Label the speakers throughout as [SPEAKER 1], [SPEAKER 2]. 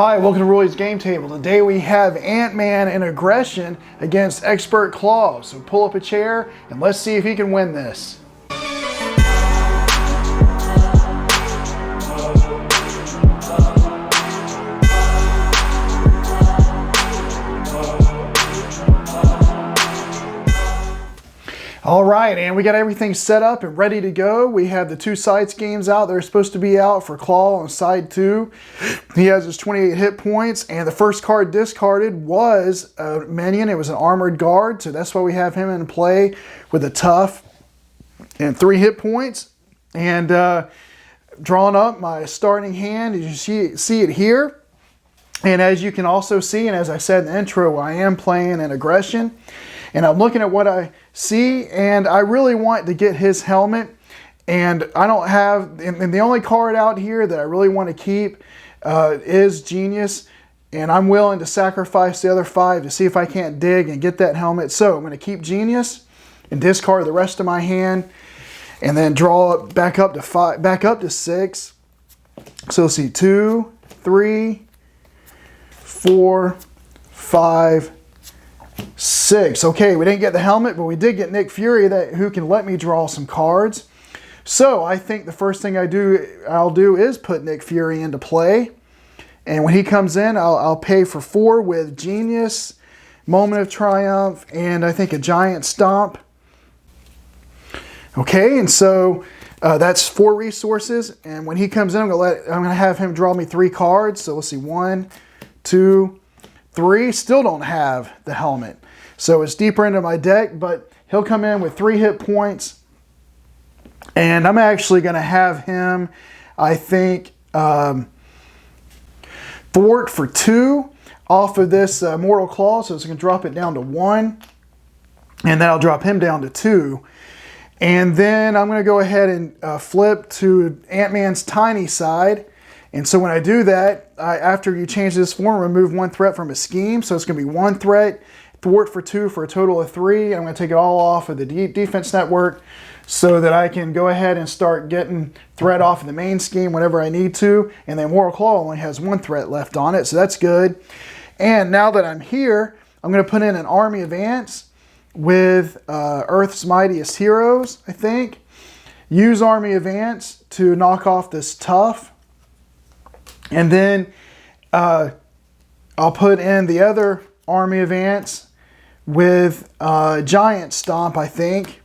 [SPEAKER 1] Hi, welcome to Roy's Game Table. Today we have Ant-Man in aggression against Expert Klaw. So pull up a chair and let's see if he can win this. All right, and we got everything set up and ready to go. We have the two side schemes out. They're supposed to be out for Klaw on side 2. He has his 28 hit points, and the first card discarded was a minion. It was an armored guard, so that's why we have him in play with a tough and 3 hit points. And drawing up my starting hand, you see it here. And as you can also see, and as I said in the intro, I am playing in aggression. And I'm looking at what I see, and I really want to get his helmet. And I don't have, and the only card out here that I really want to keep is Genius. And I'm willing to sacrifice the other 5 to see if I can't dig and get that helmet. So I'm going to keep Genius and discard the rest of my hand, and then draw it back up to 5, back up to 6. So let's see, 2, 3, 4, 5, 6. Okay, we didn't get the helmet, but we did get Nick Fury, who can let me draw some cards. So I think the first thing I'll do is put Nick Fury into play. And when he comes in, I'll pay for 4 with Genius, Moment of Triumph, and I think a Giant Stomp. Okay, and so that's 4 resources. And when he comes in, I'm gonna have him draw me 3 cards. So let's see, 1, 2, 3. Still don't have the helmet. So it's deeper into my deck, but he'll come in with 3 hit points. And I'm actually going to have him, I think, thwart for 2 off of this Mortal Claw. So it's going to drop it down to 1. And then I'll drop him down to 2. And then I'm going to go ahead and flip to Ant-Man's tiny side. And so when I do that, after you change this form, remove 1 threat from a scheme. So it's going to be 1 threat, thwart for 2 for a total of 3. I'm going to take it all off of the defense network so that I can go ahead and start getting threat off of the main scheme whenever I need to. And then Mortal Claw only has 1 threat left on it, so that's good. And now that I'm here, I'm going to put in an army of ants with Earth's Mightiest Heroes, I think. Use army of ants to knock off this tough. And then I'll put in the other army of ants with Giant Stomp, I think,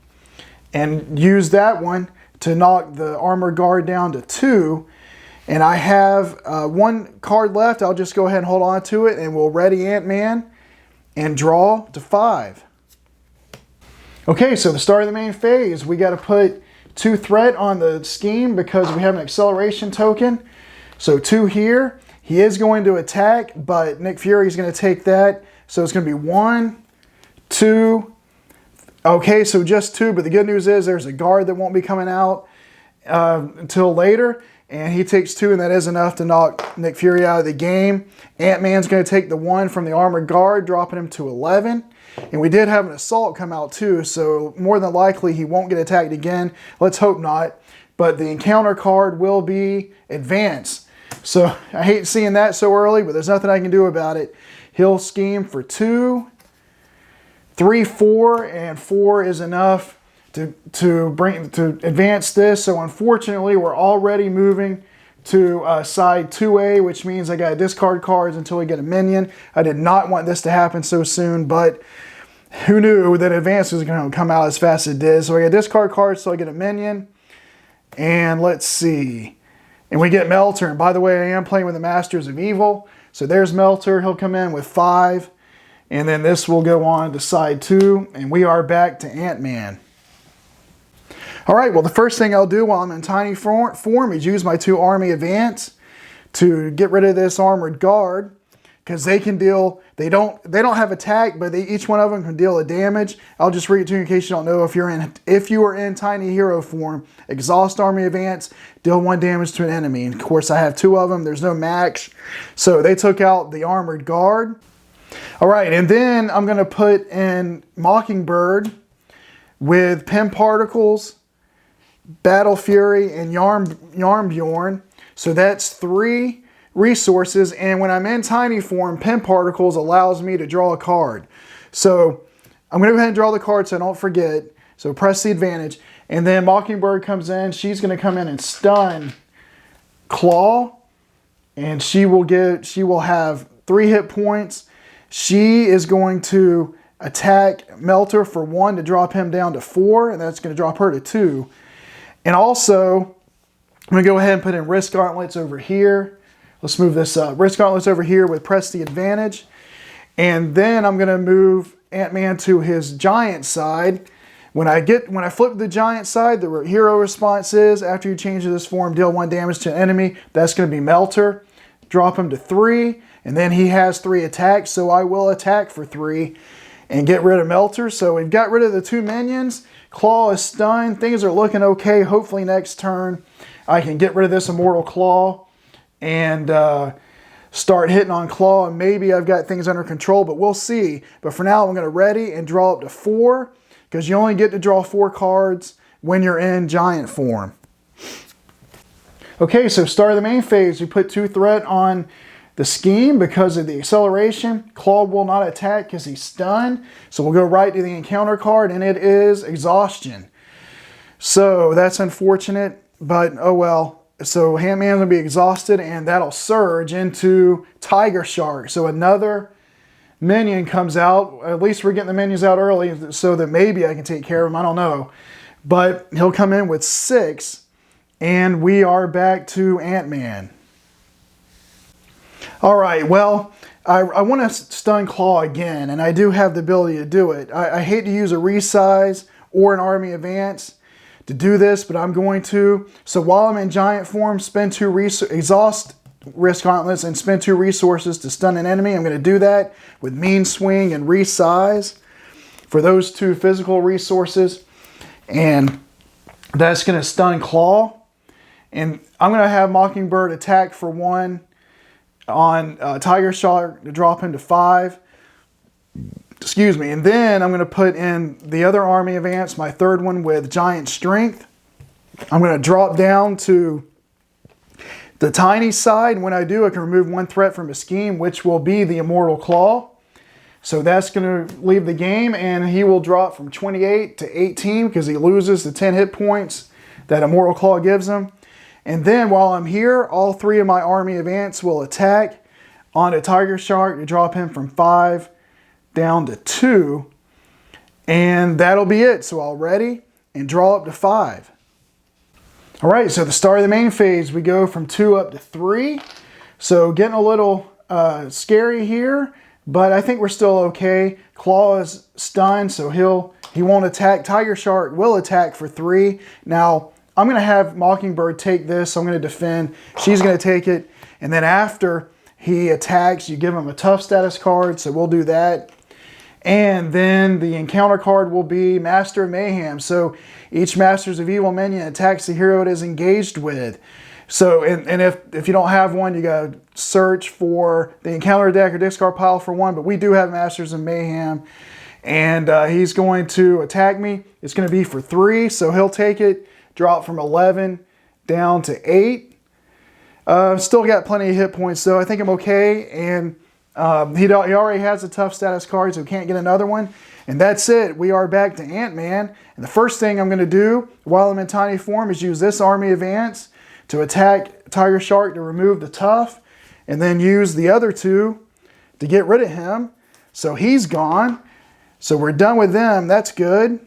[SPEAKER 1] and use that one to knock the armored guard down to 2. And I have 1 card left. I'll just go ahead and hold on to it, and we'll ready Ant-Man and draw to 5. Okay, so the start of the main phase, we got to put 2 threat on the scheme because we have an acceleration token. So 2 here. He is going to attack, but Nick Fury is going to take that. So it's going to be 1, 2. Okay, so just 2. But the good news is there's a guard that won't be coming out until later. And he takes 2, and that is enough to knock Nick Fury out of the game. Ant-Man's going to take the 1 from the armored guard, dropping him to 11. And we did have an assault come out too, so more than likely he won't get attacked again. Let's hope not. But the encounter card will be advance. So I hate seeing that so early, but there's nothing I can do about it. He'll scheme for 2, 3, 4, and 4 is enough to advance this. So unfortunately, we're already moving to side 2A, which means I got to discard cards until we get a minion. I did not want this to happen so soon, but who knew that advance was going to come out as fast as it did. So I got to discard cards so I get a minion. And let's see. And we get Melter. And by the way, I am playing with the Masters of Evil. So there's Melter. He'll come in with 5. And then this will go on to side 2. And we are back to Ant-Man. All right, well, the first thing I'll do while I'm in tiny form is use my 2 army of ants to get rid of this armored guard. Because they can deal, they don't have attack, but each one of them can deal a damage. I'll just read it to you in case you don't know. If you are in tiny hero form, exhaust army of ants, deal 1 damage to an enemy. And of course, I have 2 of them. There's no max, so they took out the armored guard. All right, and then I'm going to put in Mockingbird with Pim Particles, Battle Fury, and Yarnbjorn. So that's 3 resources, and when I'm in tiny form, Pin Particles allows me to draw a card. So I'm going to go ahead and draw the card so I don't forget. So press the advantage, and then Mockingbird comes in. She's going to come in and stun Klaw, and she will have 3 hit points. She is going to attack Melter for 1 to drop him down to 4, and that's going to drop her to 2. And also, I'm going to go ahead and put in Risk Gauntlets over here. Let's move this up. Risk Gauntlets over here with Press the Advantage. And then I'm going to move Ant-Man to his giant side. When I flip to the giant side, the hero response is, after you change to this form, deal 1 damage to an enemy. That's going to be Melter. Drop him to 3. And then he has 3 attacks, so I will attack for 3 and get rid of Melter. So we've got rid of the 2 minions. Klaw is stunned. Things are looking okay. Hopefully next turn I can get rid of this Immortal Klaw and start hitting on Klaw. And maybe I've got things under control, but we'll see. But for now, I'm going to ready and draw up to 4 because you only get to draw 4 cards when you're in giant form. Okay, so start of the main phase. We put 2 threat on the scheme because of the acceleration. Klaw will not attack because he's stunned. So we'll go right to the encounter card, and it is exhaustion. So that's unfortunate, but oh well. So Ant-Man's gonna be exhausted, and that'll surge into Tiger Shark. So another minion comes out. At least we're getting the minions out early so that maybe I can take care of him. I don't know. But he'll come in with 6, and we are back to Ant-Man. All right, well, I want to stun Klaw again, and I do have the ability to do it. I hate to use a resize or an army advance to do this, but I'm going to. So while I'm in giant form, exhaust Risk Gauntlets and spend 2 resources to stun an enemy. I'm going to do that with Mean Swing and Resize for those 2 physical resources, and that's going to stun Klaw. And I'm going to have Mockingbird attack for 1 on Tiger Shark to drop him to 5. Excuse me. And then I'm going to put in the other army advance, my 3rd one with Giant Strength. I'm going to drop down to the tiny side. When I do, I can remove 1 threat from a scheme, which will be the Immortal Klaw. So that's going to leave the game, and he will drop from 28 to 18 because he loses the 10 hit points that Immortal Klaw gives him. And then while I'm here, all 3 of my army advance will attack on a Tiger Shark to drop him from 5 down to 2. And that'll be it. So I'll ready and draw up to 5. All right, so the start of the main phase, we go from 2 up to 3. So getting a little scary here, but I think we're still okay. Klaw is stunned, so he won't attack. Tiger Shark will attack for 3. Now, I'm going to have Mockingbird take this, so I'm going to defend. She's going to take it, and then after he attacks, you give him a tough status card, so we'll do that. And then the encounter card will be Master of Mayhem. So each Masters of Evil minion attacks the hero it is engaged with. So, and if you don't have one, you got to search for the encounter deck or discard pile for 1, but we do have Masters of Mayhem. And he's going to attack me. It's going to be for 3, so he'll take it. Drop from 11 down to 8. Still got plenty of hit points, though. I think I'm okay. And he already has a tough status card, so he can't get another one. And that's it. We are back to Ant-Man. And the first thing I'm going to do while I'm in tiny form is use this army advance to attack Tiger Shark to remove the tough. And then use the other 2 to get rid of him. So he's gone. So we're done with them. That's good.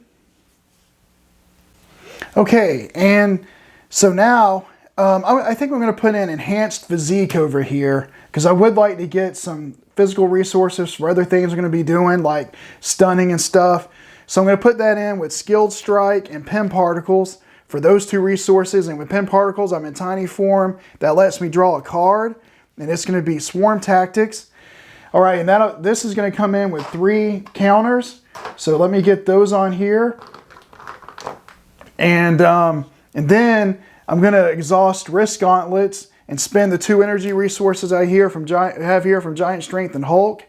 [SPEAKER 1] Okay, and so now I think I'm going to put in Enhanced Physique over here because I would like to get some physical resources for other things we're going to be doing, like stunning and stuff. So I'm going to put that in with Skilled Strike and Pin Particles for those 2 resources. And with Pin Particles, I'm in tiny form. That lets me draw a card, and it's going to be Swarm Tactics. All right, and this is going to come in with 3 counters. So let me get those on here. And then I'm going to exhaust Risk Gauntlets and spend the 2 energy resources I have here from Giant Strength and Hulk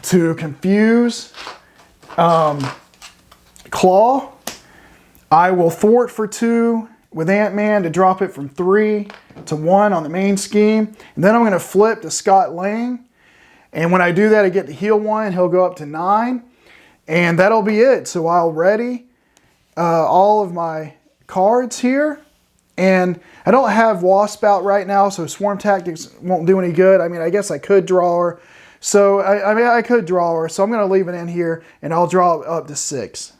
[SPEAKER 1] to confuse Klaw. I will thwart for 2 with Ant-Man to drop it from 3 to 1 on the main scheme. And then I'm going to flip to Scott Lang. And when I do that, I get to heal 1. He'll go up to 9. And that'll be it. So I'll ready all of my cards here. And I don't have Wasp out right now, so Swarm Tactics won't do any good. I mean, I guess I could draw her. So, I could draw her. So I'm going to leave it in here, and I'll draw up to 6.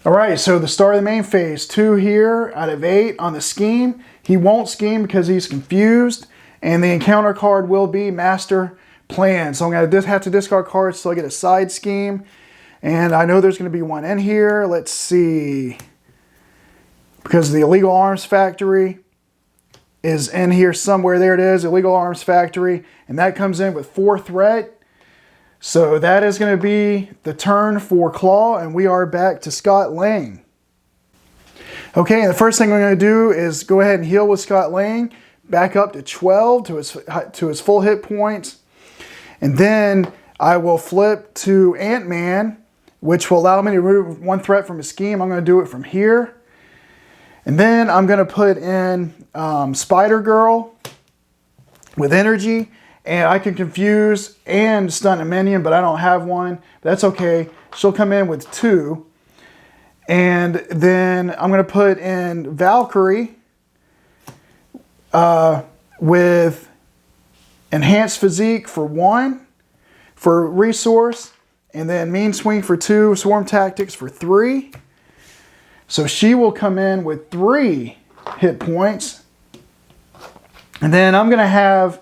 [SPEAKER 1] All right, so the start of the main phase, 2 here out of 8 on the scheme. He won't scheme because he's confused. And the encounter card will be Master Plan. So I'm going to have to discard cards till I get a side scheme. And I know there's going to be one in here. Let's see. Because the Illegal Arms Factory is in here somewhere. There it is, Illegal Arms Factory. And that comes in with 4 threat. So that is going to be the turn for Klaw. And we are back to Scott Lang. Okay, and the first thing I'm going to do is go ahead and heal with Scott Lang. Back up to 12 to his full hit points. And then I will flip to Ant-Man, which will allow me to remove 1 threat from his scheme. I'm going to do it from here. And then I'm going to put in Spider-Girl with energy. And I can confuse and stun a minion, but I don't have one. That's okay. She'll come in with 2. And then I'm going to put in Valkyrie with Enhanced Physique for 1 for resource. And then Mean Swing for 2. Swarm Tactics for 3. So she will come in with 3 hit points. And then I'm going to have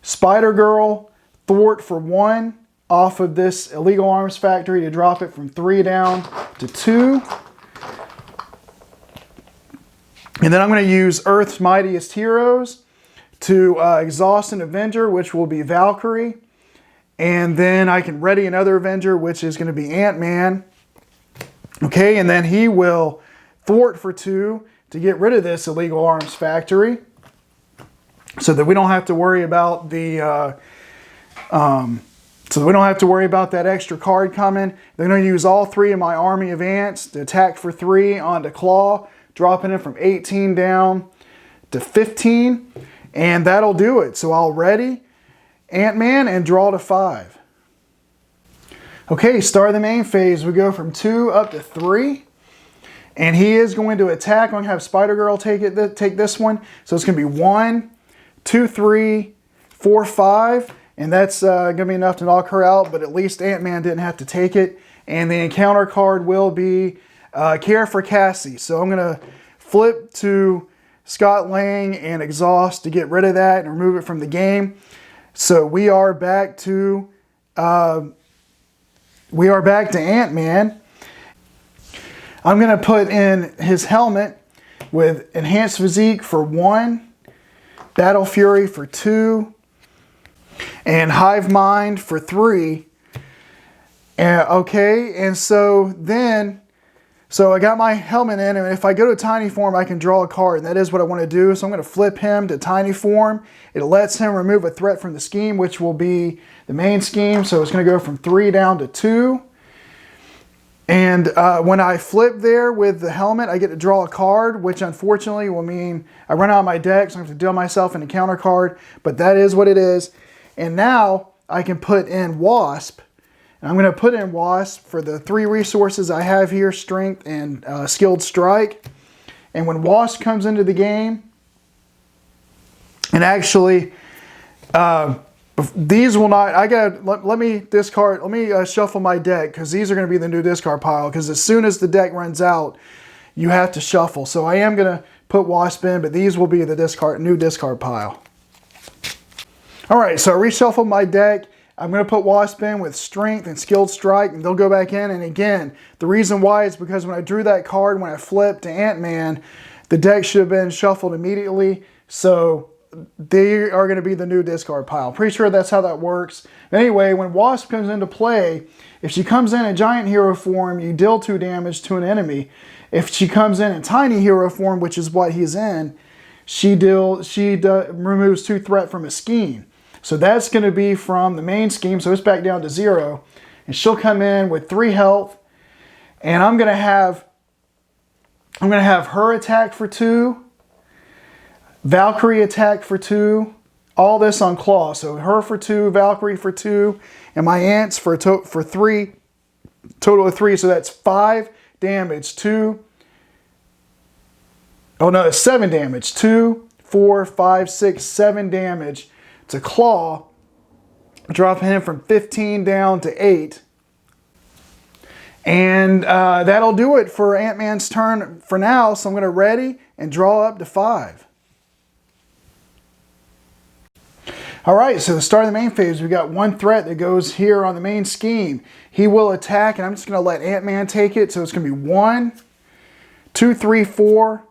[SPEAKER 1] Spider-Girl thwart for 1 off of this Illegal Arms Factory to drop it from 3 down to 2. And then I'm going to use Earth's Mightiest Heroes to exhaust an Avenger, which will be Valkyrie. And then I can ready another Avenger, which is going to be Ant-Man. Okay, and then he will thwart for 2 to get rid of this Illegal Arms Factory, so that we don't have to worry about that extra card coming. They're going to use all 3 of my army of ants to attack for 3 onto Klaw, dropping it from 18 down to 15, and that'll do it. So I'll ready Ant-Man and draw to 5. Okay, start of the main phase. We go from 2 up to 3. And he is going to attack. I'm going to have Spider-Girl take this one. So it's going to be 1, 2, 3, 4, 5. And that's going to be enough to knock her out. But at least Ant-Man didn't have to take it. And the encounter card will be Care for Cassie. So I'm going to flip to Scott Lang and exhaust to get rid of that and remove it from the game. So we are back to Ant-Man. I'm going to put in his helmet with Enhanced Physique for 1, Battle Fury for 2, and Hive Mind for 3. Okay, and so I got my helmet in, and if I go to Tiny Form, I can draw a card, and that is what I want to do. So I'm going to flip him to Tiny Form. It lets him remove a threat from the scheme, which will be the main scheme. So it's going to go from 3 down to 2. And when I flip there with the helmet, I get to draw a card, which unfortunately will mean I run out of my deck, so I have to deal myself an encounter card. But that is what it is. And now I can put in Wasp. And I'm going to put in Wasp for the 3 resources I have here, Strength and Skilled Strike. And when Wasp comes into the game, and actually, these will not, let me discard, let me shuffle my deck, because these are going to be the new discard pile, because as soon as the deck runs out, you have to shuffle. So I am going to put Wasp in, but these will be the new discard pile. All right, so I reshuffled my deck. I'm going to put Wasp in with Strength and Skilled Strike, and they'll go back in. And again, the reason why is because when I drew that card, when I flipped to Ant-Man, the deck should have been shuffled immediately. So they are going to be the new discard pile. Pretty sure that's how that works. But anyway, when Wasp comes into play, if she comes in giant hero form, you deal 2 damage to an enemy. If she comes in tiny hero form, which is what he's in, she removes 2 threat from a scheme. So that's going to be from the main scheme, so it's back down to 0. And she'll come in with 3 health. And I'm going to have I'm going to have her attack for 2, Valkyrie attack for 2, all this on Klaw. So her for 2, Valkyrie for 2, and my ants for 3, total of 3. So that's 5 damage. 2. Oh no, it's 7 damage. 2, 4, 5, 6, 7 damage to Klaw, dropping him from 15 down to 8. And that'll do it for Ant-Man's turn for now. So I'm going to ready and draw up to 5. All right, so the start of the main phase, we've got 1 threat that goes here on the main scheme. He will attack, and I'm just going to let Ant-Man take it. So it's going to be 1, 2, 3, 4,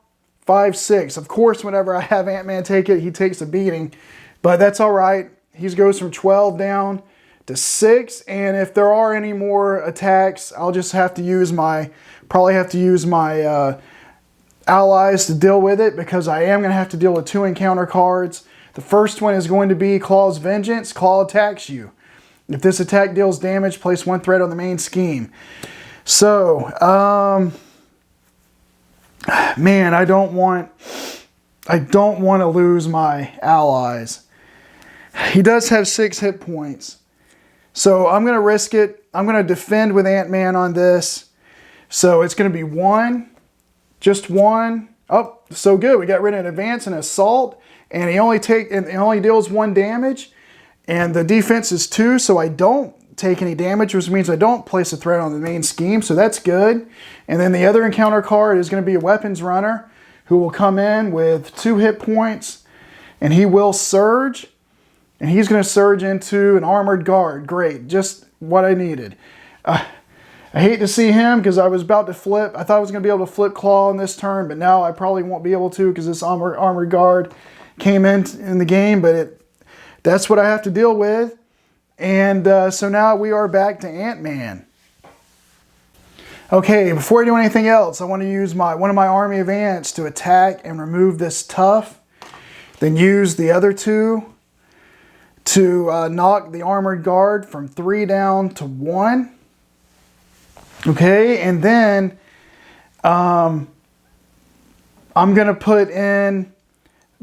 [SPEAKER 1] 5, 6. Of course, whenever I have Ant-Man take it, he takes a beating. But that's all right. He goes from 12 down to 6. And if there are any more attacks, I'll just have to use my, allies to deal with it, because I am going to have to deal with 2 encounter cards. The first one is going to be Klaw's Vengeance. Klaw attacks you. If this attack deals damage, place 1 threat on the main scheme. So, man, I don't want to lose my allies. He does have 6 hit points. So I'm going to risk it. I'm going to defend with Ant-Man on this. So it's going to be 1, just 1. Oh, so good. We got rid of an advance and assault, and he only deals 1 damage, and the defense is 2, so I don't take any damage, which means I don't place a threat on the main scheme, so that's good. And then the other encounter card is going to be a weapons runner, who will come in with 2 hit points, and he will surge, and he's going to surge into an armored guard. Great, just what I needed. I hate to see him, because I was about to flip. I thought I was going to be able to flip Klaw in this turn, but now I probably won't be able to, because this armored guard came in the game, but that's what I have to deal with. And so now we are back to Ant-Man. Okay, before I do anything else, I want to use one of my army of ants to attack and remove this tough. Then use the other 2 to knock the armored guard from 3 down to 1. Okay, and then I'm going to put in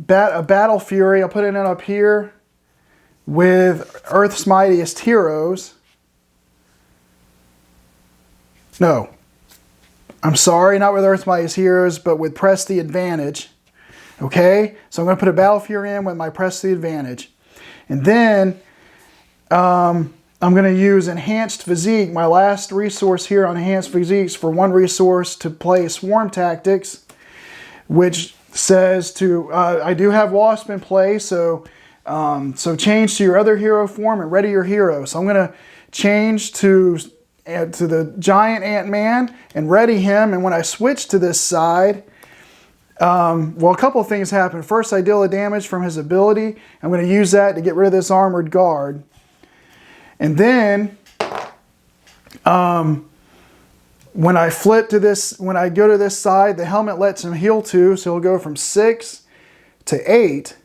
[SPEAKER 1] a Battle Fury. I'll put it in up here with Earth's Mightiest Heroes. No, I'm sorry, not with Earth's Mightiest Heroes, but with Press the Advantage. Okay, so I'm going to put a Battle Fury in with my Press the Advantage. And then I'm going to use Enhanced Physique, my last resource here on Enhanced Physiques, for 1 resource to play Swarm Tactics, which says to, I do have Wasp in play, so change to your other hero form and ready your hero. So I'm going to change to the giant Ant-Man and ready him. And when I switch to this side, well, a couple of things happen. First, I deal a damage from his ability. I'm going to use that to get rid of this armored guard. And then, when I flip to this, when I go to this side, the helmet lets him heal 2, so he'll go from 6 to 8.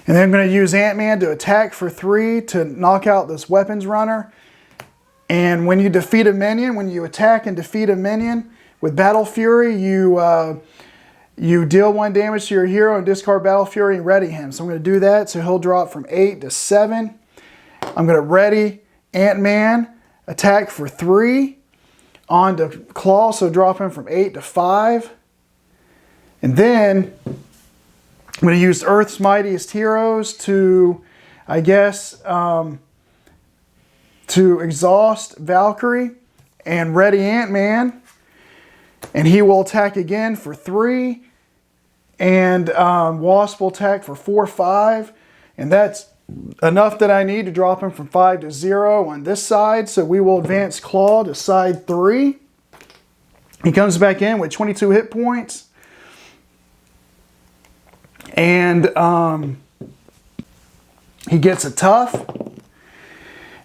[SPEAKER 1] And then I'm going to use Ant-Man to attack for 3 to knock out this weapons runner. And when you defeat a minion, when you attack and defeat a minion with Battle Fury, you deal 1 damage to your hero and discard Battle Fury and ready him. So I'm going to do that, so he'll drop from 8 to 7. I'm going to ready Ant-Man, attack for 3 onto Klaw, so drop him from 8 to 5. And then I'm going to use Earth's Mightiest Heroes to, I guess, to exhaust Valkyrie and ready Ant-Man. And he will attack again for 3. And Wasp will attack for 4, 5. And that's enough that I need to drop him from 5 to 0 on this side. So we will advance Klaw to side 3. He comes back in with 22 hit points. And he gets a tough.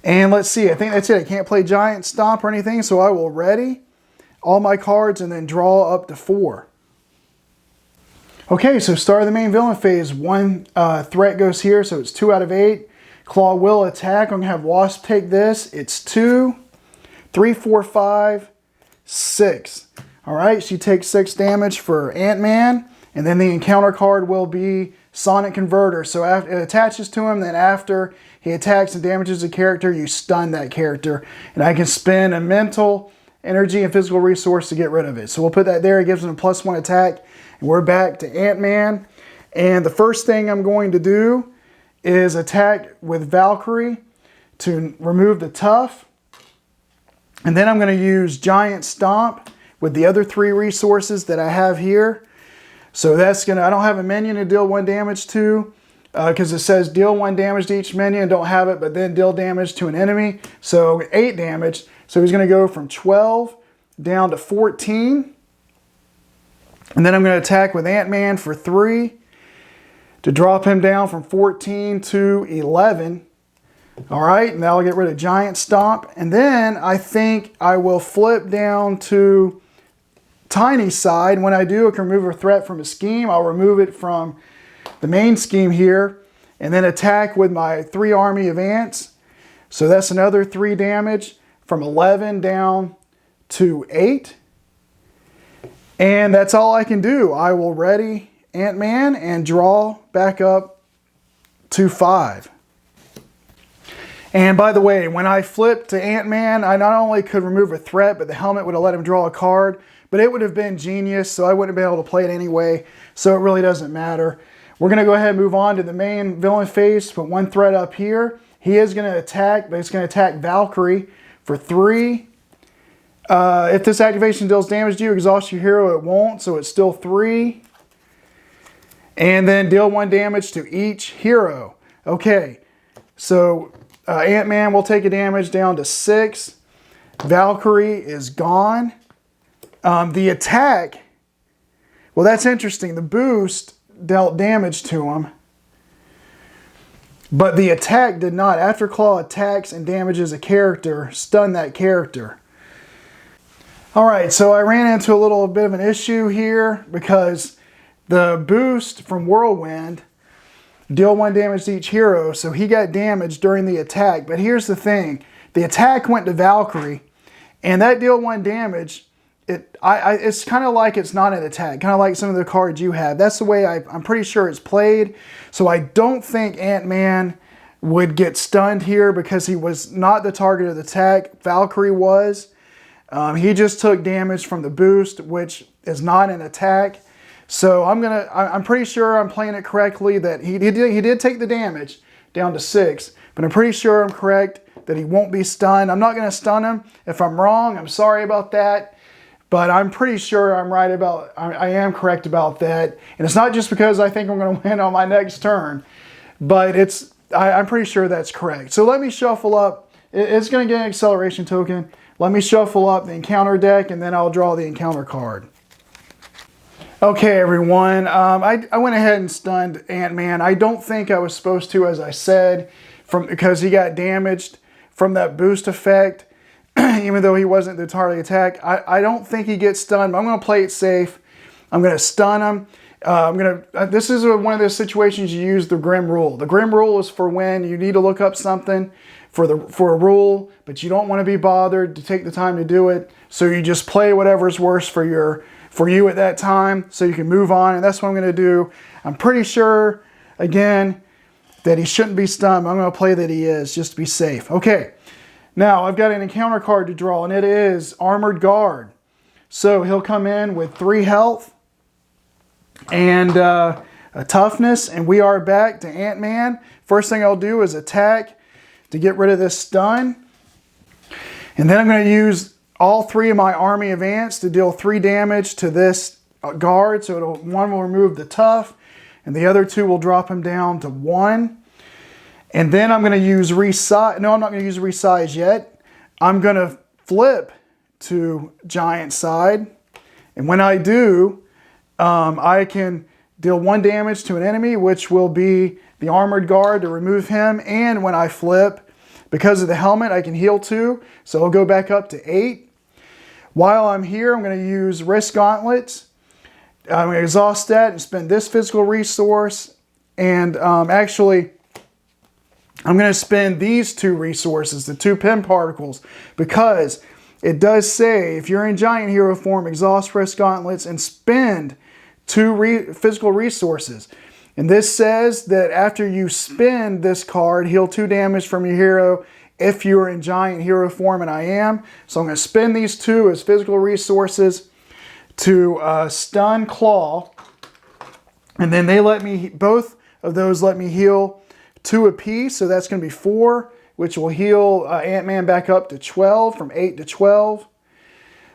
[SPEAKER 1] And let's see, I think that's it. I can't play Giant Stomp or anything, so I will ready all my cards and then draw up to 4. Okay, so start of the main villain phase. 1 threat goes here, so it's 2 out of 8. Klaw will attack. I'm going to have Wasp take this. It's 2, 3, 4, 5, 6. All right, she takes 6 damage for Ant-Man, and then the encounter card will be Sonic Converter. So after it attaches to him, then after he attacks and damages a character, you stun that character. And I can spend a mental, energy, and physical resource to get rid of it. So we'll put that there. It gives him a +1 attack. And we're back to Ant-Man. And the first thing I'm going to do is attack with Valkyrie to remove the tough. And then I'm going to use Giant Stomp with the other 3 resources that I have here. So that's going to, I don't have a minion to deal 1 damage to because it says deal 1 damage to each minion. Don't have it, but then deal damage to an enemy. So 8 damage. So he's going to go from 12 down to 14. And then I'm going to attack with Ant-Man for 3 to drop him down from 14 to 11. All right, now I'll get rid of Giant Stomp. And then I think I will flip down to Tiny Side. When I do, I can remove a threat from a scheme. I'll remove it from the main scheme here. And then attack with my 3 army of ants. So that's another 3 damage from 11 down to 8. And that's all I can do. I will ready Ant-Man and draw back up to 5. And by the way, when I flipped to Ant-Man, I not only could remove a threat, but the helmet would have let him draw a card. But it would have been genius, so I wouldn't have been able to play it anyway. So it really doesn't matter. We're going to go ahead and move on to the main villain phase. Put 1 threat up here. He is going to attack, but he's going to attack Valkyrie for 3. If this activation deals damage to you, exhaust your hero, it won't. So it's still 3. And then deal 1 damage to each hero. Okay, so Ant-Man will take a damage down to 6. Valkyrie is gone. The attack, well, that's interesting. The boost dealt damage to him. But the attack did not. After Klaw attacks and damages a character, stun that character. Alright, so I ran into a little bit of an issue here because the boost from Whirlwind deal 1 damage to each hero, so he got damaged during the attack. But here's the thing. The attack went to Valkyrie, and that deal 1 damage, it's kind of like it's not an attack, kind of like some of the cards you have. That's the way I'm pretty sure it's played. So I don't think Ant-Man would get stunned here because he was not the target of the attack. Valkyrie was. He just took damage from the boost, which is not an attack. So I'm pretty sure I'm playing it correctly that he did take the damage down to 6, but I'm pretty sure I'm correct that he won't be stunned. I'm not going to stun him. If I'm wrong, I'm sorry about that. But I'm pretty sure I'm right about, I am correct about that. And it's not just because I think I'm going to win on my next turn, but I'm pretty sure that's correct. So let me shuffle up. It's going to get an acceleration token. Let me shuffle up the encounter deck and then I'll draw the encounter card. Okay, everyone. I went ahead and stunned Ant-Man. I don't think I was supposed to, as I said, because he got damaged from that boost effect. Even though he wasn't the target attack, I don't think he gets stunned, but I'm going to play it safe. I'm going to stun him. This is one of those situations you use the Grim Rule. The Grim Rule is for when you need to look up something for a rule, but you don't want to be bothered to take the time to do it. So you just play whatever's worse for you at that time, so you can move on. And that's what I'm going to do. I'm pretty sure, again, that he shouldn't be stunned. But I'm going to play that he is, just to be safe. Okay. Now, I've got an encounter card to draw, and it is Armored Guard. So he'll come in with 3 health and a toughness, and we are back to Ant-Man. First thing I'll do is attack to get rid of this stun. And then I'm going to use all 3 of my army of ants to deal 3 damage to this guard. So one will remove the tough, and the other 2 will drop him down to 1. And then I'm going to use resize. No, I'm not going to use resize yet. I'm going to flip to Giant Side. And when I do, I can deal 1 damage to an enemy, which will be the Armored Guard to remove him. And when I flip, because of the helmet, I can heal 2. So I'll go back up to 8. While I'm here, I'm going to use Risk Gauntlets. I'm going to exhaust that and spend this physical resource. And actually, I'm going to spend these 2 resources, the 2 pin particles, because it does say, if you're in giant hero form, exhaust press gauntlets and spend 2 physical resources. And this says that after you spend this card, heal 2 damage from your hero if you're in giant hero form, and I am. So I'm going to spend these 2 as physical resources to stun Klaw. And then they let me, both of those let me heal 2 apiece. So that's going to be 4, which will heal Ant-Man back up to 12, from 8 to 12.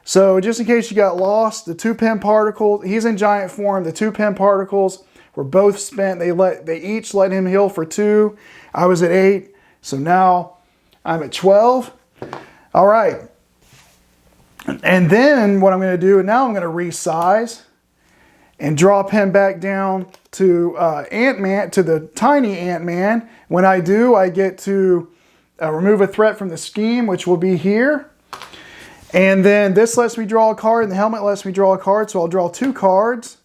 [SPEAKER 1] So just in case you got lost, the 2 pin particles, he's in giant form. The 2 pin particles were both spent. They each let him heal for 2. I was at 8. So now I'm at 12. All right. And then what I'm going to do, now I'm going to resize and drop him back down to Ant-Man, to the tiny Ant-Man. When I do, I get to remove a threat from the scheme, which will be here. And then this lets me draw a card, and the helmet lets me draw a card, so I'll draw 2 cards.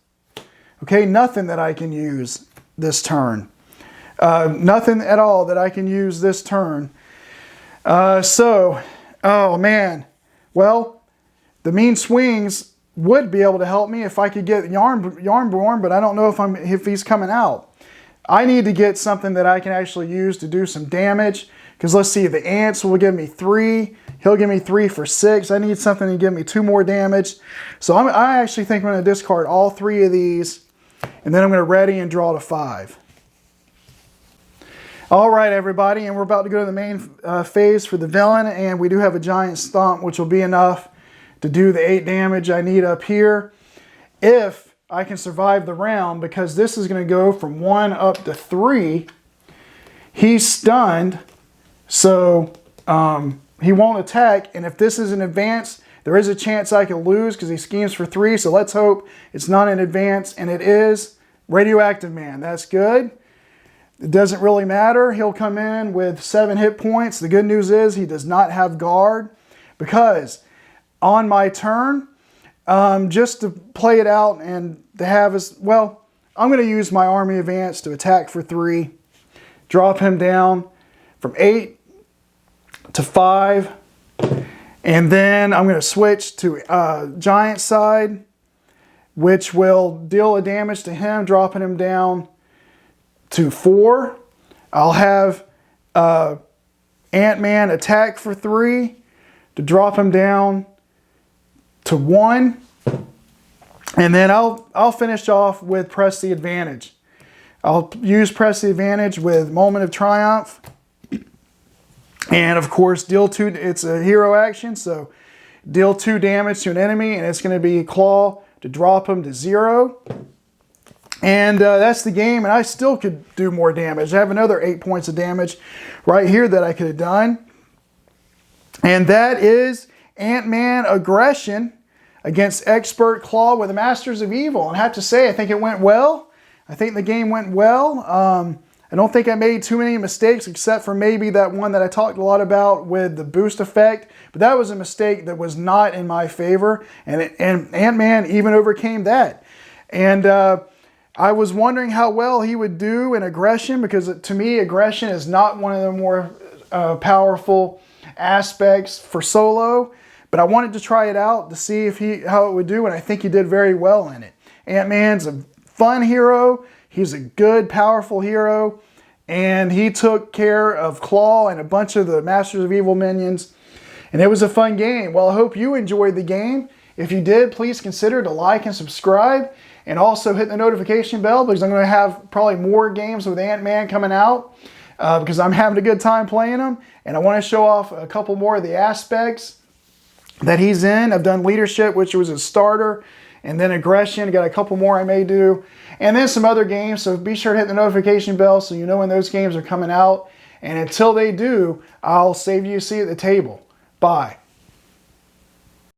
[SPEAKER 1] Okay, nothing that I can use this turn. Nothing at all that I can use this turn. Oh man. Well, the mean swings would be able to help me if I could get Yarnborn, but I don't know if he's coming out. I need to get something that I can actually use to do some damage. Because let's see, the ants will give me 3. He'll give me 3 for 6. I need something to give me 2 more damage. So I actually think I'm going to discard all 3 of these. And then I'm going to ready and draw to 5. All right, everybody. And we're about to go to the main phase for the villain. And we do have a giant stomp, which will be enough to do the 8 damage I need up here. If I can survive the round, because this is going to go from 1 up to 3. He's stunned. So he won't attack, and if this is an advance, there is a chance I could lose because he schemes for 3, so let's hope it's not an advance, and it is. Radioactive Man, that's good. It doesn't really matter. He'll come in with 7 hit points. The good news is he does not have guard, because on my turn, just to play it out and to have us, well, I'm going to use my army advance to attack for 3, drop him down from 8 to 5, and then I'm going to switch to giant side, which will deal a damage to him, dropping him down to 4. I'll have Ant-Man attack for 3 to drop him down to 1, and then I'll finish off with Press the Advantage. I'll use Press the Advantage with Moment of Triumph. And of course, deal 2, it's a hero action, so deal 2 damage to an enemy, and it's going to be Klaw to drop him to 0. And that's the game, and I still could do more damage. I have another 8 points of damage right here that I could have done. And that is Ant-Man Aggression against Expert Klaw with the Masters of Evil. And I have to say, I think it went well. I think the game went well. I don't think I made too many mistakes, except for maybe that one that I talked a lot about with the boost effect. But that was a mistake that was not in my favor, and Ant-Man even overcame that. And I was wondering how well he would do in aggression, because to me, aggression is not one of the more powerful aspects for solo. But I wanted to try it out to see how it would do, and I think he did very well in it. Ant-Man's a fun hero. He's a good, powerful hero, and he took care of Klaw and a bunch of the Masters of Evil minions, and it was a fun game. Well, I hope you enjoyed the game. If you did, please consider to like and subscribe, and also hit the notification bell, because I'm going to have probably more games with Ant-Man coming out, because I'm having a good time playing them, and I want to show off a couple more of the aspects that he's in. I've done leadership, which was a starter, and then aggression. Got a couple more I may do, and then some other games. So be sure to hit the notification bell so you know when those games are coming out. And until they do, I'll save you a seat at the table. Bye.